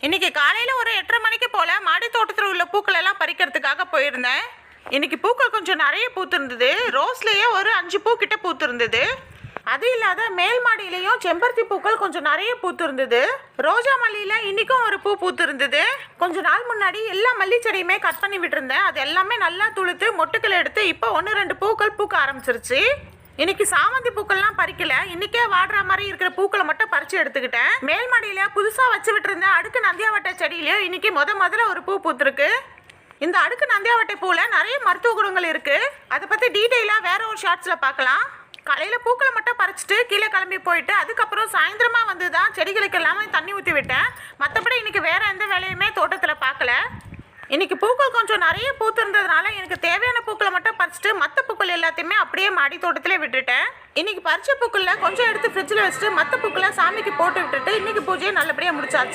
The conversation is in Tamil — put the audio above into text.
இன்னைக்கு காலையில் ஒரு 8:30 மணிக்கு போல் மாடி தோட்டத்தில் உள்ள பூக்கள் எல்லாம் பறிக்கிறதுக்காக போயிருந்தேன். இன்னைக்கு பூக்கள் கொஞ்சம் நிறைய பூத்திருந்தது. ரோஸ்லேயே ஒரு 5 பூ கிட்ட பூத்திருந்தது. அது இல்லாத மேல் மாடியிலையும் செம்பருத்தி பூக்கள் கொஞ்சம் நிறைய பூத்திருந்தது. ரோஜா மல்லியில் இன்னைக்கும் ஒரு பூ பூத்திருந்தது. கொஞ்ச நாள் முன்னாடி எல்லா மல்லி செடியுமே கட் பண்ணி விட்டுருந்தேன். அது எல்லாமே நல்லா துளுத்து மொட்டுக்கள் எடுத்து இப்போ 1-2 பூக்கள் பூக்க ஆரம்பிச்சிருச்சு. இன்னைக்கு சாமந்தி பூக்கள்லாம் பறிக்கல. இன்னைக்கே வாடுற மாதிரி இருக்கிற பூக்களை மட்டும் பறிச்சு எடுத்துக்கிட்டேன். மேல் மாடியில புதுசா வச்சு விட்டுருந்தேன் அடுக்கு நந்தியாவட்டை செடியிலயும் இன்னைக்கு முதல்ல ஒரு பூ பூத்திருக்கு. இந்த அடுக்கு நந்தியாவட்டை பூல நிறைய மருத்துவ குணங்கள் இருக்கு. அதை பத்தி டீட்டெயிலா வேற ஒரு ஷார்ட்ஸ்ல பார்க்கலாம். காலையில பூக்களை மட்டும் பறிச்சுட்டு கீழே கிளம்பி போயிட்டு அதுக்கப்புறம் சாயந்தரமா வந்து தான் செடிகளுக்கு எல்லாமே தண்ணி ஊற்றி விட்டேன். மற்றபடி இன்னைக்கு வேற எந்த வேலையுமே தோட்டத்தில் பார்க்கல. இன்னைக்கு பூக்கள் கொஞ்சம் நிறைய பூத்திருந்ததுனால எனக்கு தேவையான பூக்களை மட்டும் பறிச்சுட்டு மற்ற பூக்கள் எல்லாத்தையுமே அப்படியே மாடி தோட்டத்திலே விட்டுட்டேன். இன்னைக்கு பறிச்ச பூக்களில் கொஞ்சம் எடுத்து ஃப்ரிட்ஜில் வச்சுட்டு மற்ற பூக்களை சாமிக்கு போட்டு விட்டுட்டு இன்னைக்கு பூஜையை நல்லபடியாக முடிச்சாச்சு.